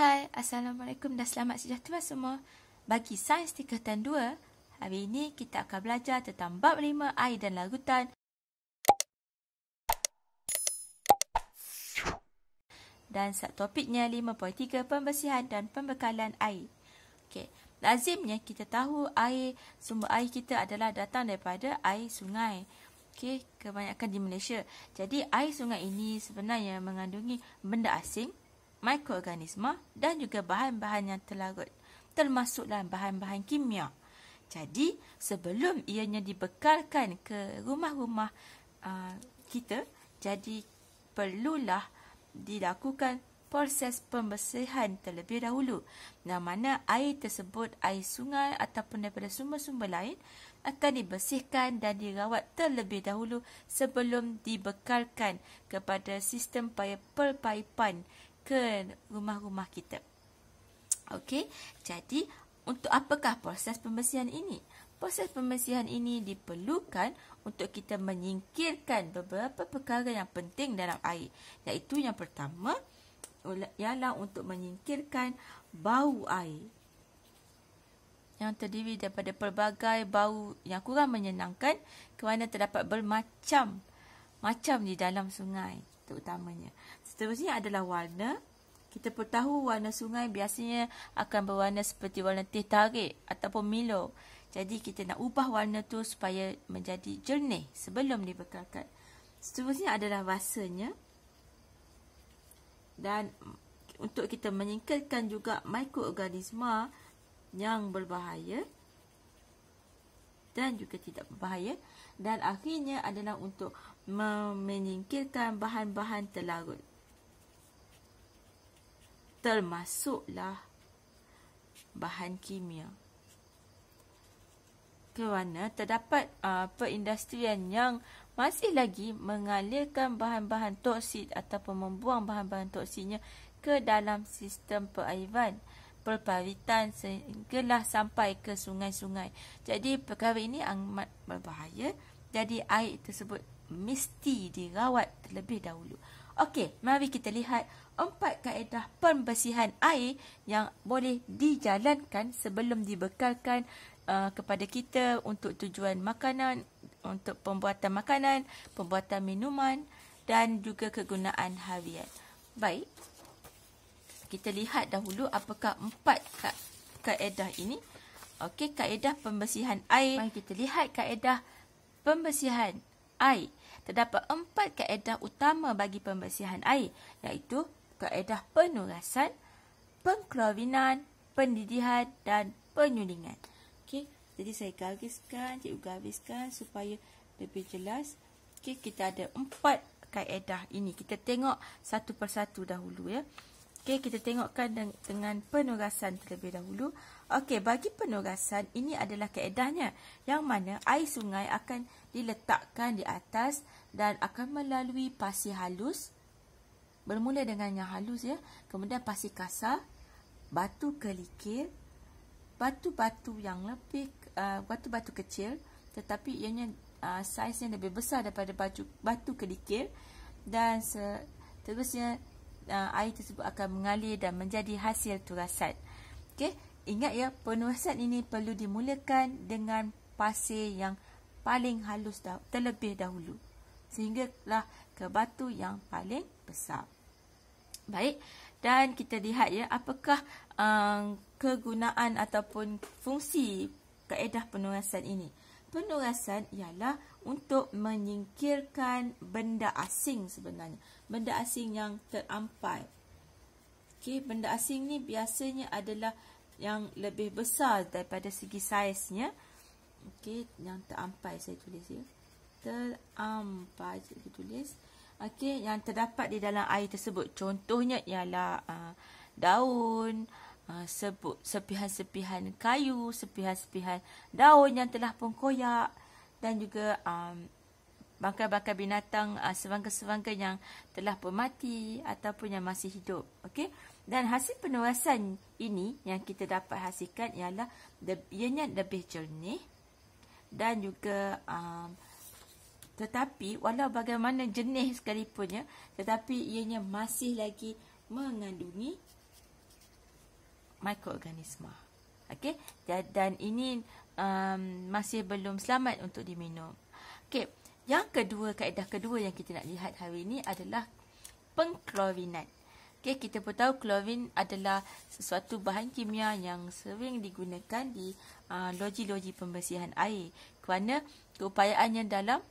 Hai, Assalamualaikum dan selamat sejahtera semua. Bagi Sains Tingkatan 2, hari ini kita akan belajar tentang bab 5 air dan larutan. Dan topiknya 5.3 pembersihan dan pembekalan air. Okey, lazimnya kita tahu sumber air kita adalah datang daripada air sungai. Okey, kebanyakan di Malaysia. Jadi air sungai ini sebenarnya mengandungi benda asing, mikroorganisma dan juga bahan-bahan yang terlarut, termasuk dalam bahan-bahan kimia. Jadi, sebelum ianya dibekalkan ke rumah-rumah kita, jadi perlulah dilakukan proses pembersihan terlebih dahulu. Yang mana air tersebut, air sungai ataupun daripada sumber-sumber lain, akan dibersihkan dan dirawat terlebih dahulu sebelum dibekalkan kepada sistem perpaipan ke rumah-rumah kita. Okey, jadi untuk apakah proses pembersihan ini? Proses pembersihan ini diperlukan untuk kita menyingkirkan beberapa perkara yang penting dalam air. Iaitu yang pertama ialah untuk menyingkirkan bau air yang terdiri daripada pelbagai bau yang kurang menyenangkan kerana terdapat bermacam-macam di dalam sungai terutamanya. Seterusnya adalah warna. Kita pun tahu warna sungai biasanya akan berwarna seperti warna teh tarik ataupun Milo. Jadi kita nak ubah warna tu supaya menjadi jernih sebelum dibekalkan. Seterusnya adalah rasanya. Dan untuk kita menyingkirkan juga mikroorganisma yang berbahaya dan juga tidak berbahaya. Dan akhirnya adalah untuk menyingkirkan bahan-bahan terlarut, termasuklah bahan kimia. Kerana terdapat perindustrian yang masih lagi mengalirkan bahan-bahan toksik ataupun membuang bahan-bahan toksiknya ke dalam sistem perairan, perpawitan sehinggalah sampai ke sungai-sungai. Jadi perkara ini amat berbahaya. Jadi air tersebut mesti dirawat terlebih dahulu. Okey, mari kita lihat 4 kaedah pembersihan air yang boleh dijalankan sebelum dibekalkan kepada kita untuk tujuan makanan, untuk pembuatan makanan, pembuatan minuman dan juga kegunaan harian. Baik, kita lihat dahulu apakah 4 kaedah ini. Okey, kaedah pembersihan air. Mari kita lihat kaedah pembersihan air. Terdapat 4 kaedah utama bagi pembersihan air, iaitu kaedah penurasan, pengklorinan, pendidihan dan penyulingan. Okey, jadi saya cikgu gariskan supaya lebih jelas. Okey, kita ada 4 kaedah ini. Kita tengok satu persatu dahulu ya. Okey, kita tengokkan dengan penurasan terlebih dahulu. Okey, bagi penurasan, ini adalah kaedahnya. Yang mana air sungai akan diletakkan di atas dan akan melalui pasir halus. Bermula dengan yang halus ya. Kemudian pasir kasar, batu kerikil, batu-batu yang lebih, batu-batu kecil. Tetapi ianya saiznya lebih besar daripada batu kerikil. Dan seterusnya, air tersebut akan mengalir dan menjadi hasil turasan. Okey, ingat ya, penurasan ini perlu dimulakan dengan pasir yang paling halus terlebih dahulu, sehinggalah ke batu yang paling besar. Baik, dan kita lihat ya, apakah kegunaan ataupun fungsi kaedah penurasan ini. Penurasan ialah untuk menyingkirkan benda asing sebenarnya. Benda asing yang terampai. Okey, benda asing ni biasanya adalah yang lebih besar daripada segi saiznya. Okey, yang terampai saya tulis ya. Terampai saya tulis. Okey, yang terdapat di dalam air tersebut. Contohnya ialah daun, sepihan-sepihan kayu, sepihan-sepihan daun yang telah pun koyak dan juga bangkai-bangkai binatang, serangga-serangga yang telah pun mati ataupun yang masih hidup. Okey, dan hasil penurasan ini yang kita dapat hasilkan ialah ianya lebih jernih dan juga tetapi walau bagaimana jernih sekalipun ya, tetapi ianya masih lagi mengandungi mikroorganisma. Okey, dan ini masih belum selamat untuk diminum. Okey, yang kedua, kaedah kedua yang kita nak lihat hari ini adalah pengklorinan. Okey, kita pun tahu klorin adalah sesuatu bahan kimia yang sering digunakan di loji-loji pembersihan air kerana keupayaannya dalam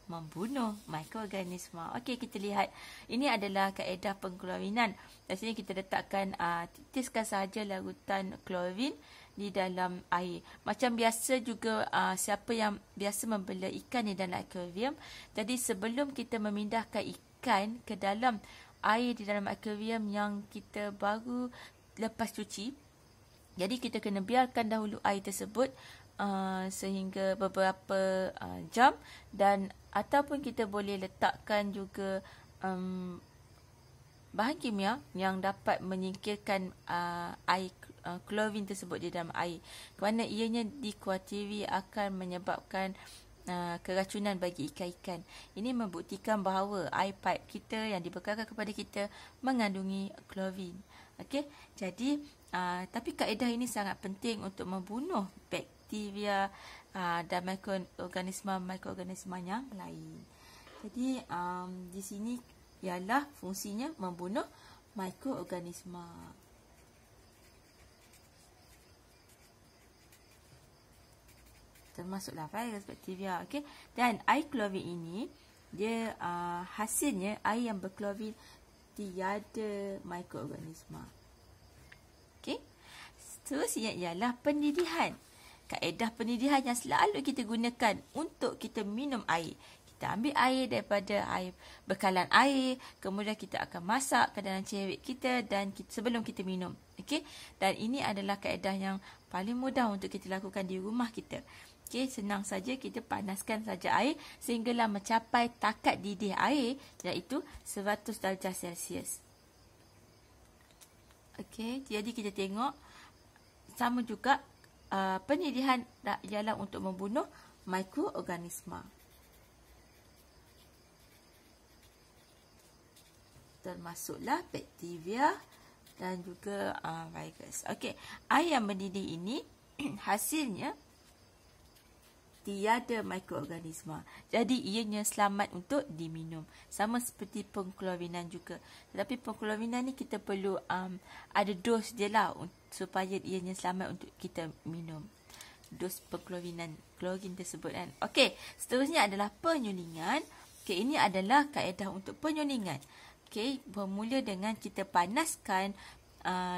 membunuh mikroorganisma. Okey, kita lihat. Ini adalah kaedah pengklorinan. Di sini kita letakkan, titiskan sahaja larutan klorin di dalam air. Macam biasa juga, siapa yang biasa membela ikan di dalam akuarium. Jadi sebelum kita memindahkan ikan ke dalam air di dalam akuarium yang kita baru lepas cuci, jadi kita kena biarkan dahulu air tersebut sehingga beberapa jam, dan ataupun kita boleh letakkan juga bahan kimia yang dapat menyingkirkan air klorin tersebut di dalam air, kerana ianya dikhawatiri akan menyebabkan keracunan bagi ikan-ikan. Ini membuktikan bahawa air pipe kita yang dibekalkan kepada kita mengandungi klorin. Okey, jadi tapi kaedah ini sangat penting untuk membunuh bakteria dan mikroorganisma yang lain. Jadi di sini ialah fungsinya membunuh mikroorganisma. Termasuklah virus, bakteria. Okay? Dan air klorin ini, dia hasilnya air yang berklorin tiada mikroorganisma. Okay? Seterusnya ialah pendidihan. Kaedah pendidihan yang selalu kita gunakan untuk kita minum air. Kita ambil air daripada bekalan air, kemudian kita akan masak ke dalam cerik kita dan sebelum kita minum. Okay? Dan ini adalah kaedah yang paling mudah untuk kita lakukan di rumah kita. Okey, senang saja, kita panaskan saja air sehinggalah mencapai takat didih air, iaitu 100 darjah Celsius. Okey, jadi kita tengok sama juga pendidihan ialah untuk membunuh mikroorganisma. Termasuklah bakteria dan juga virus. Okey, air yang mendidih ini hasilnya tiada mikroorganisma. Jadi ianya selamat untuk diminum. Sama seperti pengklorinan juga. Tetapi pengklorinan ni kita perlu ada dos je lah supaya ianya selamat untuk kita minum. Dos pengklorinan klorin tersebut kan. Okey, seterusnya adalah penyulingan. Okey, ini adalah kaedah untuk penyulingan. Okey, bermula dengan kita panaskan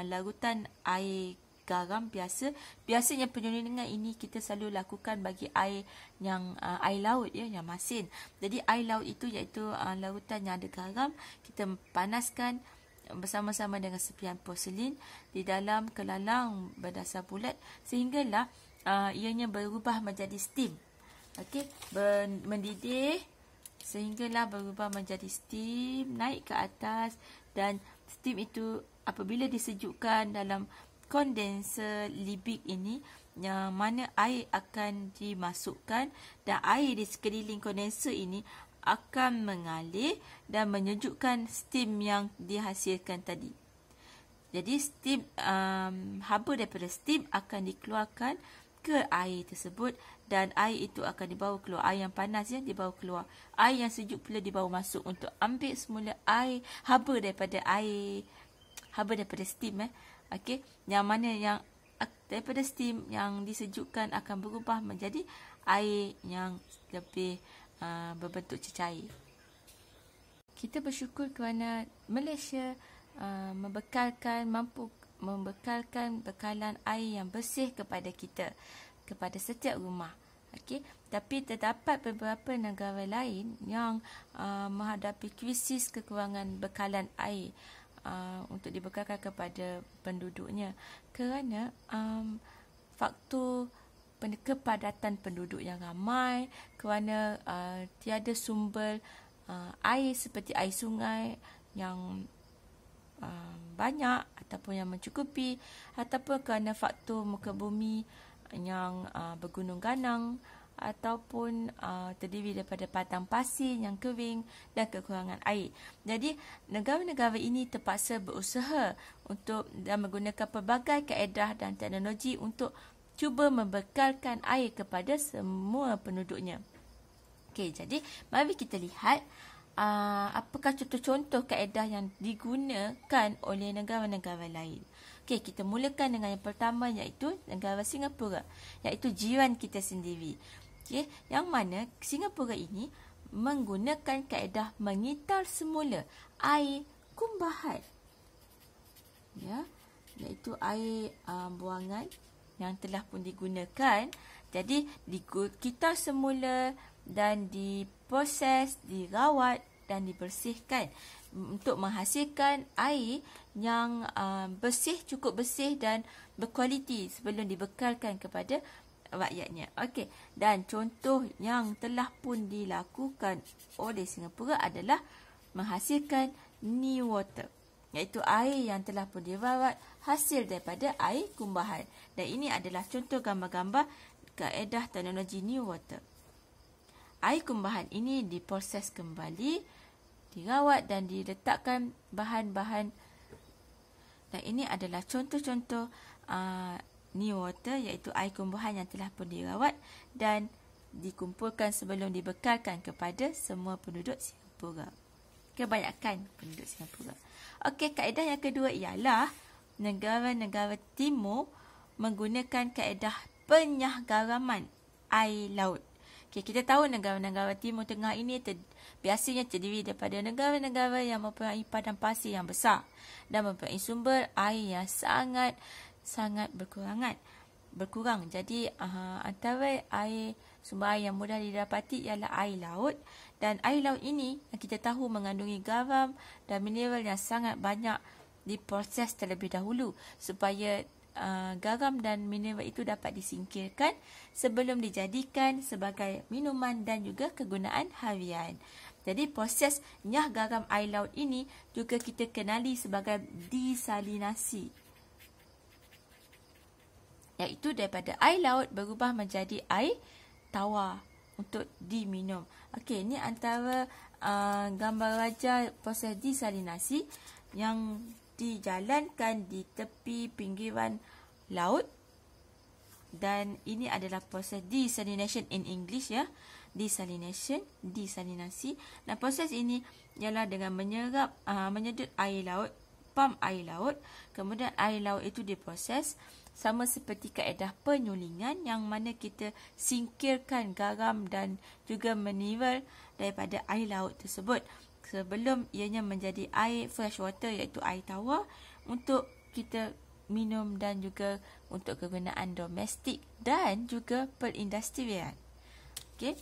larutan air garam biasa. Biasanya penyulingan ini kita selalu lakukan bagi air yang air laut ya, yang masin. Jadi air laut itu iaitu larutan yang ada garam, kita panaskan bersama-sama dengan serpihan porselin di dalam kelalang berdasar bulat sehinggalah ianya berubah menjadi steam. Okey, mendidih sehinggalah berubah menjadi steam, naik ke atas, dan steam itu apabila disejukkan dalam kondenser libik ini, yang mana air akan dimasukkan dan air di sekeliling kondenser ini akan mengalir dan menyejukkan steam yang dihasilkan tadi. Jadi steam, haba daripada steam akan dikeluarkan ke air tersebut dan air itu akan dibawa keluar. Air yang panas ya dibawa keluar. Air yang sejuk pula dibawa masuk untuk ambil semula air haba daripada steam Okey, yang mana yang daripada steam yang disejukkan akan berubah menjadi air yang lebih berbentuk cecair. Kita bersyukur kerana Malaysia mampu membekalkan bekalan air yang bersih kepada kita, kepada setiap rumah. Okey, tapi terdapat beberapa negara lain yang menghadapi krisis kekurangan bekalan air untuk dibekalkan kepada penduduknya kerana faktor kepadatan penduduk yang ramai, kerana tiada sumber air seperti air sungai yang banyak ataupun yang mencukupi, ataupun kerana faktor muka bumi yang bergunung ganang, ataupun terdiri daripada padang pasir yang kering dan kekurangan air. Jadi, negara-negara ini terpaksa berusaha untuk dan menggunakan pelbagai kaedah dan teknologi untuk cuba membekalkan air kepada semua penduduknya. Okey, jadi mari kita lihat apakah contoh-contoh kaedah yang digunakan oleh negara-negara lain. Okey, kita mulakan dengan yang pertama, iaitu negara Singapura, iaitu jiran kita sendiri. Okey, yang mana Singapura ini menggunakan kaedah mengitar semula air kumbahan. Ya, iaitu air buangan yang telah pun digunakan. Jadi dikitar semula dan diproses, dirawat dan dibersihkan untuk menghasilkan air yang bersih, cukup bersih dan berkualiti sebelum dibekalkan kepada rakyatnya. Okey, dan contoh yang telah pun dilakukan oleh Singapura adalah menghasilkan NEWater, iaitu air yang telah pun dirawat hasil daripada air kumbahan. Dan ini adalah contoh gambar-gambar kaedah teknologi NEWater. Air kumbahan ini diproses kembali, dirawat dan diletakkan bahan-bahan. Dan ini adalah contoh-contoh NEWater, iaitu air kumbahan yang telah pun dirawat dan dikumpulkan sebelum dibekalkan kepada semua penduduk Singapura. Kebanyakan penduduk Singapura. Okey, kaedah yang kedua ialah negara-negara timur menggunakan kaedah penyahgaraman air laut. Okay, kita tahu negara-negara Timur Tengah ini biasanya terdiri daripada negara-negara yang mempunyai padang pasir yang besar dan mempunyai sumber air yang sangat berkurang. Jadi antara sumber air yang mudah didapati ialah air laut, dan air laut ini yang kita tahu mengandungi garam dan mineral yang sangat banyak diproses terlebih dahulu supaya garam dan mineral itu dapat disingkirkan sebelum dijadikan sebagai minuman dan juga kegunaan harian. Jadi proses nyah garam air laut ini juga kita kenali sebagai desalinasi, iaitu daripada air laut berubah menjadi air tawar untuk diminum. Okey, ini antara gambar raja proses desalinasi yang dijalankan di tepi pinggiran laut, dan ini adalah proses desalination in English, ya, desalinasi. Dan proses ini ialah dengan menyedut air laut, pam air laut, kemudian air laut itu diproses sama seperti kaedah penyulingan yang mana kita singkirkan garam dan juga mineral daripada air laut tersebut sebelum ianya menjadi air fresh water, iaitu air tawar untuk kita minum dan juga untuk kegunaan domestik dan juga perindustrian. Okey.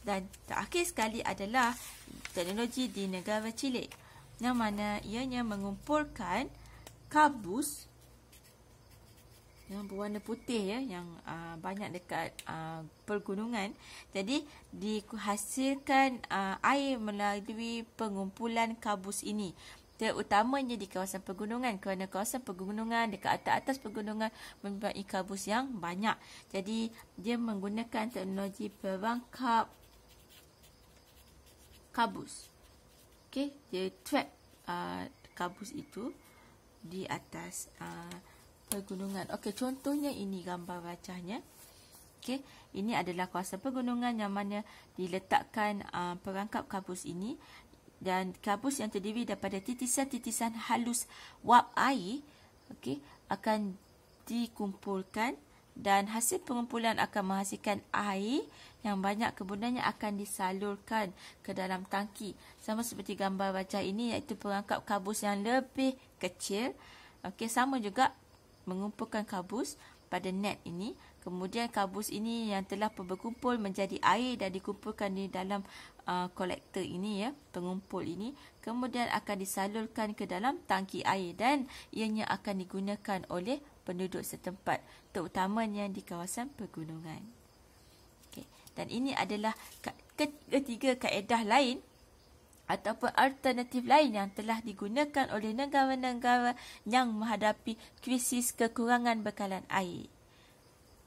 Dan terakhir sekali adalah teknologi di negara Chile, yang mana ianya mengumpulkan kabus yang berwarna putih, ya, yang banyak dekat pergunungan. Jadi dihasilkan air melalui pengumpulan kabus ini, terutamanya di kawasan pegunungan, kerana kawasan pegunungan dekat atas pegunungan mempunyai kabus yang banyak. Jadi dia menggunakan teknologi perangkap kabus. Okey, dia trap kabus itu di atas pegunungan. Okey, contohnya ini gambar rajahnya. Okey, ini adalah kawasan pegunungan yang mana diletakkan perangkap kabus ini, dan kabus yang terdiri daripada titisan-titisan halus wap air, okey, akan dikumpulkan dan hasil pengumpulan akan menghasilkan air yang banyak, kemudiannya akan disalurkan ke dalam tangki. Sama seperti gambar wajah ini, iaitu perangkap kabus yang lebih kecil. Okey, sama juga mengumpulkan kabus pada net ini. Kemudian kabus ini yang telah berkumpul menjadi air dan dikumpulkan di dalam kolektor ini, ya, pengumpul ini. Kemudian akan disalurkan ke dalam tangki air dan ianya akan digunakan oleh penduduk setempat, terutamanya di kawasan pegunungan. Okay. Dan ini adalah ketiga kaedah lain ataupun alternatif lain yang telah digunakan oleh negara-negara yang menghadapi krisis kekurangan bekalan air.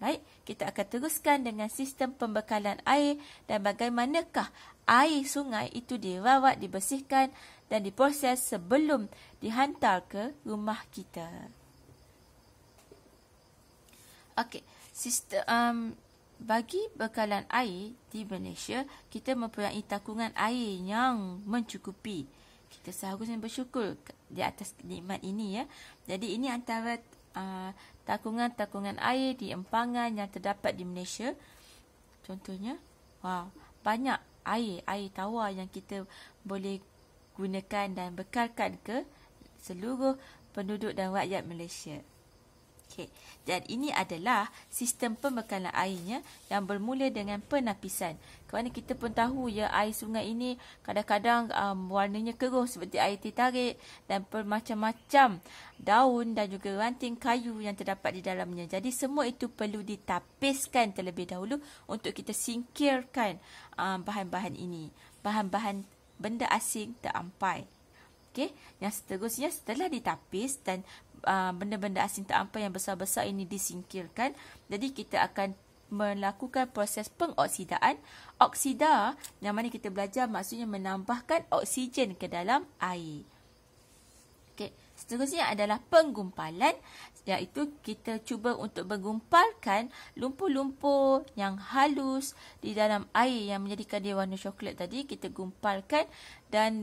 Baik, kita akan teruskan dengan sistem pembekalan air dan bagaimanakah air sungai itu dirawat, dibersihkan dan diproses sebelum dihantar ke rumah kita. Okey, sistem bagi bekalan air di Malaysia, kita mempunyai takungan air yang mencukupi. Kita seharusnya bersyukur di atas nikmat ini ya. Jadi ini antara takungan-takungan air di empangan yang terdapat di Malaysia. Contohnya, banyak air tawar yang kita boleh gunakan dan bekalkan ke seluruh penduduk dan rakyat Malaysia. Okay. Dan ini adalah sistem pembekalan airnya yang bermula dengan penapisan. Kerana kita pun tahu ya, air sungai ini kadang-kadang warnanya keruh seperti air teh tarik dan bermacam-macam daun dan juga ranting kayu yang terdapat di dalamnya. Jadi semua itu perlu ditapiskan terlebih dahulu untuk kita singkirkan bahan-bahan ini. Bahan-bahan benda asing terampai. Okay. Yang seterusnya setelah ditapis dan benda-benda asing terampai yang besar-besar ini disingkirkan, jadi kita akan melakukan proses pengoksidaan. Oksida yang mana kita belajar maksudnya menambahkan oksigen ke dalam air. Okay. Seterusnya adalah penggumpalan, iaitu kita cuba untuk menggumpalkan lumpur-lumpur yang halus di dalam air yang menjadikan dia warna coklat tadi. Kita gumpalkan dan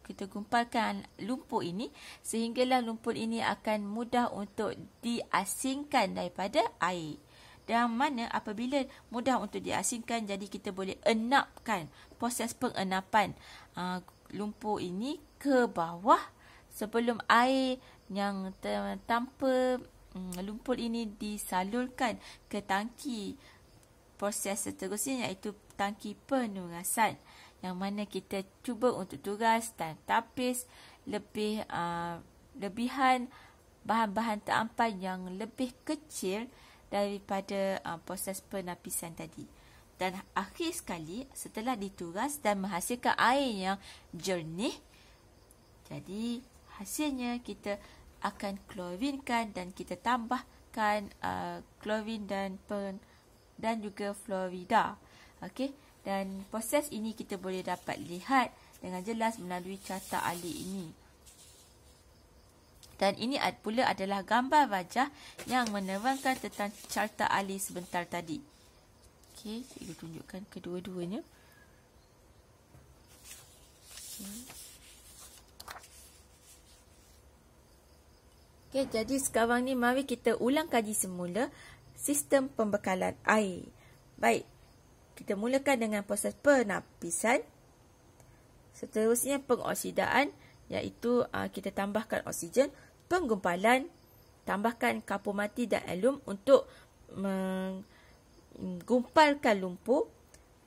kita gumpalkan lumpur ini sehinggalah lumpur ini akan mudah untuk diasingkan daripada air. Dan mana apabila mudah untuk diasingkan, jadi kita boleh enapkan, proses pengenapan lumpur ini ke bawah sebelum air yang tanpa lumpur ini disalurkan ke tangki. Proses seterusnya iaitu tangki penurasan, yang mana kita cuba untuk turas dan tapis lebihan bahan-bahan terampai yang lebih kecil daripada proses penapisan tadi. Dan akhir sekali, setelah dituras dan menghasilkan air yang jernih, jadi hasilnya kita akan klorinkan dan kita tambahkan klorin dan juga fluorida. Okey. Dan proses ini kita boleh dapat lihat dengan jelas melalui carta alih ini. Dan ini pula adalah gambar wajah yang menerangkan tentang carta alih sebentar tadi. Okey, saya tunjukkan kedua-duanya. Okey, jadi sekarang ni mari kita ulang kaji semula sistem pembekalan air. Baik. Kita mulakan dengan proses penapisan. Seterusnya pengoksidaan, iaitu kita tambahkan oksigen. Penggumpalan, tambahkan kapur mati dan alum untuk menggumpalkan lumpur.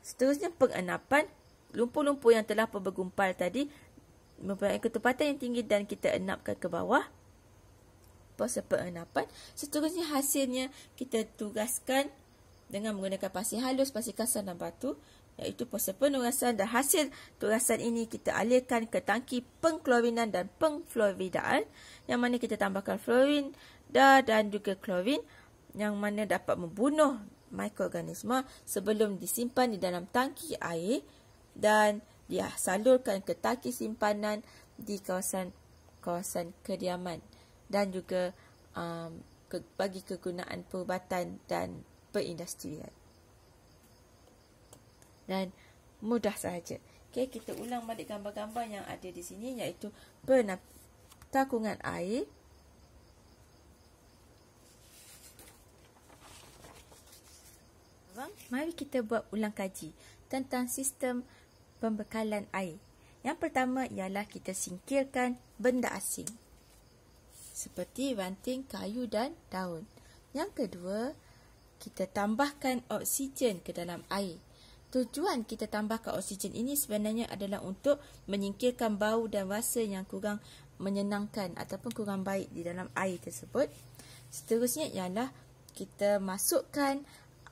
Seterusnya pengenapan, lumpur-lumpur yang telah bergumpal tadi mempunyai ketepatan yang tinggi dan kita enapkan ke bawah. Proses pengenapan. Seterusnya hasilnya kita tugaskan dengan menggunakan pasir halus, pasir kasar dan batu, iaitu proses penurasan, dan hasil turasan ini kita alirkan ke tangki pengklorinan dan pengfluoridaan, yang mana kita tambahkan fluorin dan juga klorin yang mana dapat membunuh mikroorganisma sebelum disimpan di dalam tangki air dan disalurkan ke tangki simpanan di kawasan kediaman dan juga bagi kegunaan perubatan dan perindustrian. Dan mudah sahaja. Okey, kita ulang balik gambar-gambar yang ada di sini, iaitu takungan air. Mari kita buat ulang kaji tentang sistem pembekalan air. Yang pertama ialah kita singkirkan benda asing seperti ranting, kayu dan daun. Yang kedua, kita tambahkan oksigen ke dalam air. Tujuan kita tambahkan oksigen ini sebenarnya adalah untuk menyingkirkan bau dan rasa yang kurang menyenangkan ataupun kurang baik di dalam air tersebut. Seterusnya ialah kita masukkan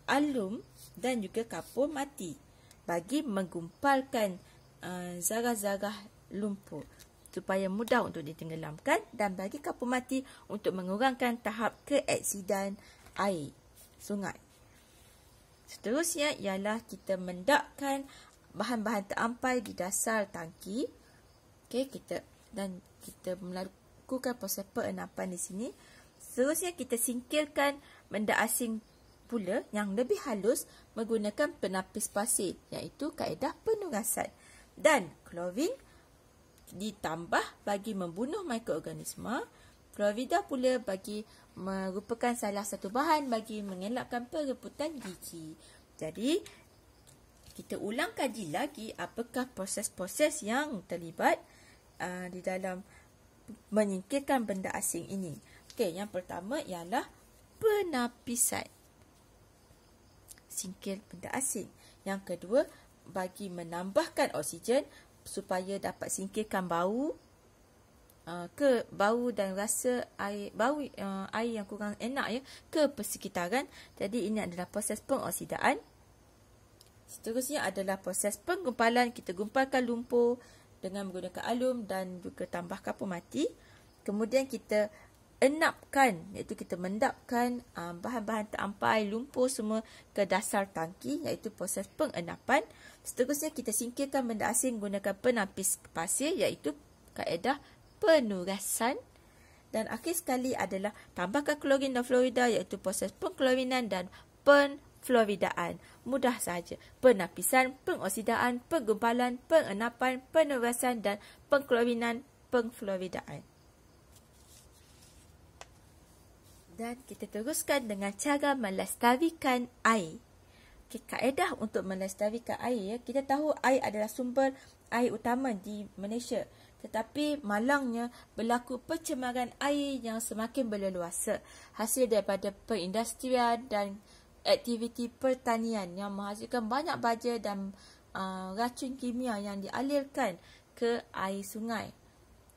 alum dan juga kapur mati bagi menggumpalkan zarah-zarah lumpur supaya mudah untuk ditenggelamkan, dan bagi kapur mati untuk mengurangkan tahap keoksidan air sungai. Seterusnya ialah kita mendapkan bahan-bahan terampai di dasar tangki. Okey, kita melakukan proses perenapan di sini. Seterusnya kita singkirkan benda asing pula yang lebih halus menggunakan penapis pasir, iaitu kaedah penugasan. Dan klorin ditambah bagi membunuh mikroorganisma. Klorida pula bagi merupakan salah satu bahan bagi mengelakkan perebutan gigi. Jadi, kita ulang kaji lagi apakah proses-proses yang terlibat di dalam menyingkirkan benda asing ini. Okey, yang pertama ialah penapisan. Singkir benda asing. Yang kedua, bagi menambahkan oksigen supaya dapat singkirkan bau dan rasa air yang kurang enak ke persekitaran. Jadi ini adalah proses pengoksidaan. Seterusnya adalah proses penggumpalan. Kita gumpalkan lumpur dengan menggunakan alum dan juga tambah kapur mati. Kemudian kita enapkan, iaitu kita mendapkan bahan-bahan terampai lumpur semua ke dasar tangki, iaitu proses pengenapan. Seterusnya kita singkirkan benda asing menggunakan penapis pasir, iaitu kaedah penugasan. Dan akhir sekali adalah tambahkan klorin dan fluorida, iaitu proses pengklorinan dan penfluoridaan. Mudah saja. Penapisan, pengoksidaan, penggumpalan, pengenapan, penugasan dan pengklorinan, pengfluoridaan. Dan kita teruskan dengan cara melestarikan air. Okay, kaedah untuk melestarikan air, kita tahu air adalah sumber air utama di Malaysia. Tetapi malangnya berlaku pencemaran air yang semakin berleluasa hasil daripada perindustrian dan aktiviti pertanian yang menghasilkan banyak baja dan racun kimia yang dialirkan ke air sungai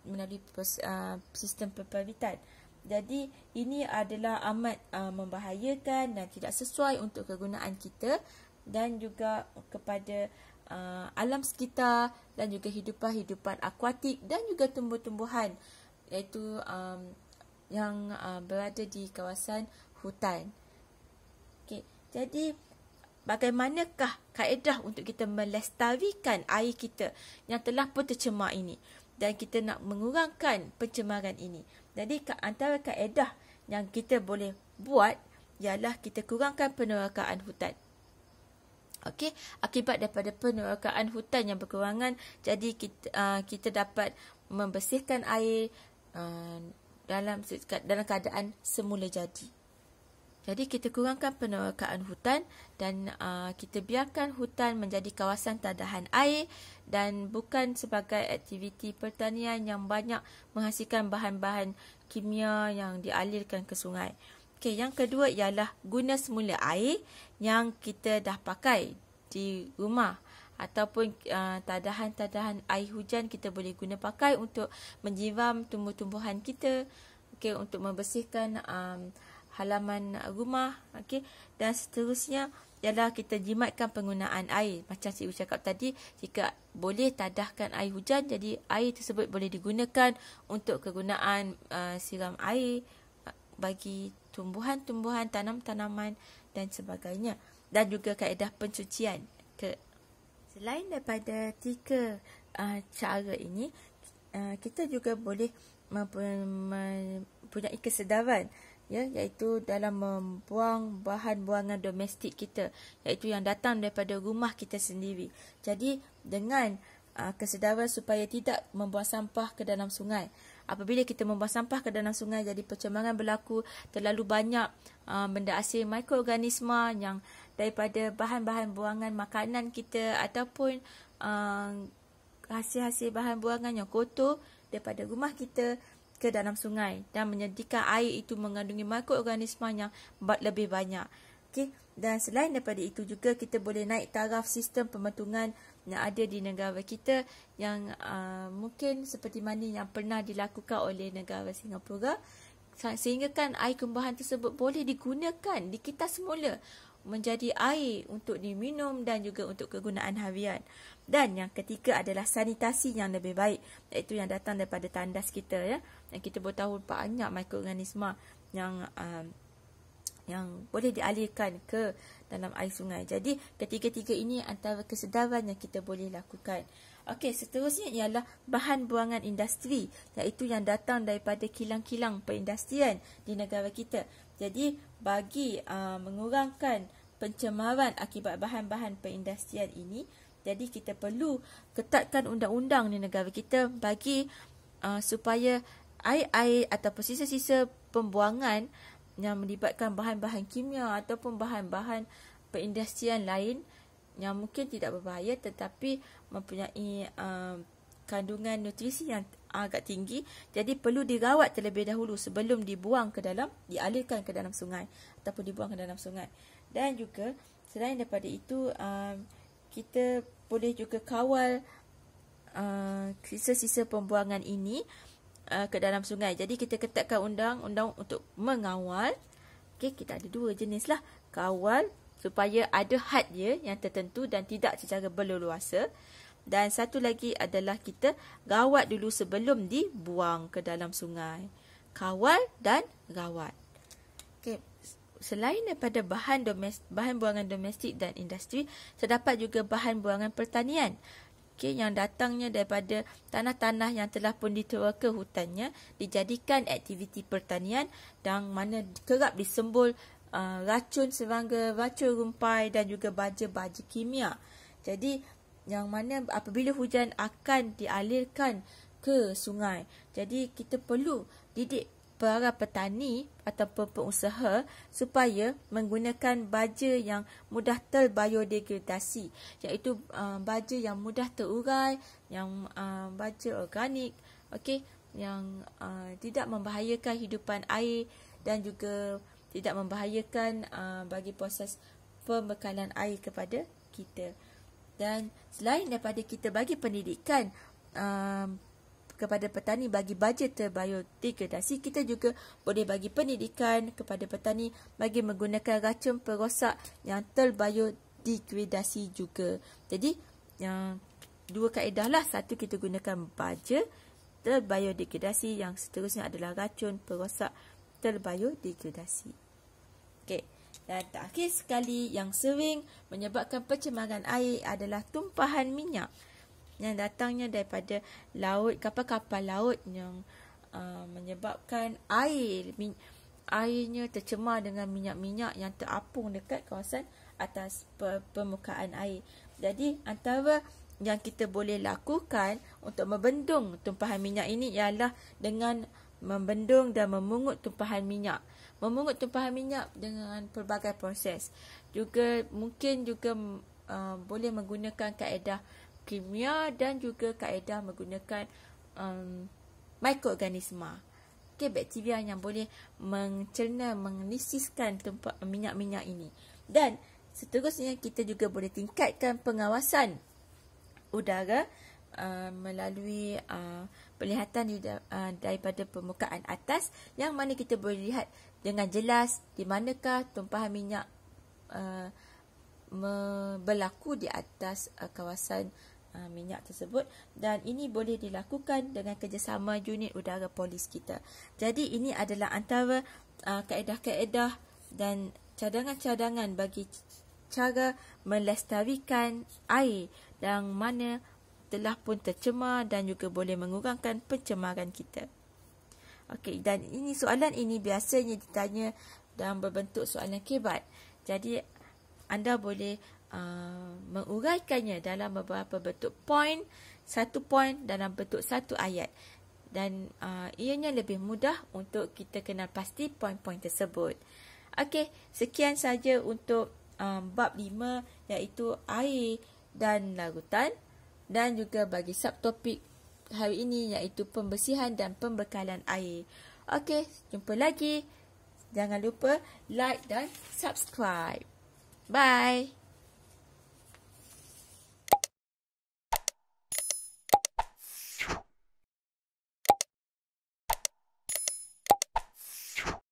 melalui sistem pemperbitan. Jadi ini adalah amat membahayakan dan tidak sesuai untuk kegunaan kita dan juga kepada alam sekitar dan juga hidupan-hidupan akuatik dan juga tumbuh-tumbuhan, iaitu yang berada di kawasan hutan. Okay. Jadi bagaimanakah kaedah untuk kita melestarikan air kita yang telah pun tercemar ini dan kita nak mengurangkan pencemaran ini? Jadi antara kaedah yang kita boleh buat ialah kita kurangkan penerokaan hutan. Okey, akibat daripada penerokaan hutan yang berkurangan, jadi kita dapat membersihkan air dalam keadaan semula jadi. Jadi kita kurangkan penerokaan hutan dan kita biarkan hutan menjadi kawasan tadahan air dan bukan sebagai aktiviti pertanian yang banyak menghasilkan bahan-bahan kimia yang dialirkan ke sungai. Okey, yang kedua ialah guna semula air yang kita dah pakai di rumah ataupun tadahan-tadahan air hujan kita boleh guna pakai untuk menjiram tumbuh-tumbuhan kita, okey, untuk membersihkan halaman rumah, okey. Dan seterusnya ialah kita jimatkan penggunaan air. Macam cikgu cakap tadi, jika boleh tadahkan air hujan, jadi air tersebut boleh digunakan untuk kegunaan siram air bagi tumbuhan-tumbuhan, tanam-tanaman dan sebagainya. Dan juga kaedah pencucian. Selain daripada tiga cara ini, kita juga boleh mempunyai kesedaran, iaitu dalam membuang bahan buangan domestik kita, iaitu yang datang daripada rumah kita sendiri. Jadi dengan kesedaran supaya tidak membuang sampah ke dalam sungai. Apabila kita membuang sampah ke dalam sungai, jadi pencemaran berlaku, terlalu banyak benda asing, mikroorganisma yang daripada bahan-bahan buangan makanan kita ataupun hasil-hasil bahan buangan yang kotor daripada rumah kita ke dalam sungai dan menjadikan air itu mengandungi mikroorganisma yang lebih banyak. Okay. Dan selain daripada itu juga kita boleh naik taraf sistem pembentungan yang ada di negara kita yang mungkin seperti mana yang pernah dilakukan oleh negara Singapura, sehingga kan air kumbahan tersebut boleh digunakan di kita semula menjadi air untuk diminum dan juga untuk kegunaan harian. Dan yang ketiga adalah sanitasi yang lebih baik, iaitu yang datang daripada tandas kita, yang kita boleh tahu banyak mikroorganisma yang yang boleh dialirkan ke dalam air sungai. Jadi ketiga-tiga ini antara kesedaran yang kita boleh lakukan. Okey, seterusnya ialah bahan buangan industri, iaitu yang datang daripada kilang-kilang perindustrian di negara kita. Jadi bagi mengurangkan pencemaran akibat bahan-bahan perindustrian ini, jadi kita perlu ketatkan undang-undang di negara kita bagi supaya air-air ataupun sisa-sisa pembuangan yang melibatkan bahan-bahan kimia ataupun bahan-bahan perindustrian lain yang mungkin tidak berbahaya tetapi mempunyai kandungan nutrisi yang agak tinggi, jadi perlu dirawat terlebih dahulu sebelum dialirkan ke dalam sungai ataupun dibuang ke dalam sungai. Dan juga selain daripada itu, kita boleh juga kawal sisa-sisa pembuangan ini ke dalam sungai. Jadi kita ketatkan undang-undang untuk mengawal. Okey, kita ada dua jenis lah, kawal supaya ada had dia yang tertentu dan tidak secara berleluasa. Dan satu lagi adalah kita rawat dulu sebelum dibuang ke dalam sungai. Kawal dan rawat. Okey, selain daripada bahan buangan domestik dan industri, terdapat juga bahan buangan pertanian. Okey, yang datangnya daripada tanah-tanah yang telah pun dituaka hutannya dijadikan aktiviti pertanian dan mana kerap disembul racun serangga, racun rumpai dan juga baja-baja kimia. Jadi yang mana apabila hujan akan dialirkan ke sungai. Jadi kita perlu didik para petani ataupun pengusaha supaya menggunakan baja yang mudah terbiodegradasi, iaitu baja yang mudah terurai, yang baja organik, okey, yang tidak membahayakan hidupan air dan juga tidak membahayakan bagi proses pembekalan air kepada kita. Dan selain daripada kita bagi pendidikan kepada petani bagi baja terbiodegradasi, kita juga boleh bagi pendidikan kepada petani bagi menggunakan racun perosak yang terbiodegradasi juga. Jadi yang dua kaedah lah, satu kita gunakan baja terbiodegradasi, yang seterusnya adalah racun perosak terbiodegradasi. Okey, dan terakhir sekali yang sering menyebabkan pencemaran air adalah tumpahan minyak yang datangnya daripada laut, kapal-kapal laut yang menyebabkan airnya tercemar dengan minyak-minyak yang terapung dekat kawasan atas permukaan air. Jadi antara yang kita boleh lakukan untuk membendung tumpahan minyak ini ialah dengan membendung dan memungut tumpahan minyak. Memungut tumpahan minyak dengan pelbagai proses. Juga mungkin juga boleh menggunakan kaedah kimia dan juga kaedah menggunakan mikroorganisma. Okey, bakteria yang boleh mencerna, melisiskan minyak-minyak ini. Dan seterusnya kita juga boleh tingkatkan pengawasan udara melalui penglihatan daripada permukaan atas, yang mana kita boleh lihat dengan jelas di manakah tumpahan minyak berlaku di atas kawasan minyak tersebut, dan ini boleh dilakukan dengan kerjasama unit udara polis kita. Jadi ini adalah antara kaedah-kaedah dan cadangan-cadangan bagi cara melestarikan air yang mana telah pun tercemar dan juga boleh mengurangkan pencemaran kita. Okey, dan ini soalan ini biasanya ditanya dalam berbentuk soalan kebat. Jadi anda boleh menguraikannya dalam beberapa bentuk poin, satu poin dalam bentuk satu ayat. Dan ianya lebih mudah untuk kita kenal pasti poin-poin tersebut. Okey, sekian saja untuk bab 5 iaitu air dan larutan, dan juga bagi subtopik hari ini iaitu pembersihan dan pembekalan air. Okey, jumpa lagi. Jangan lupa like dan subscribe. Bye.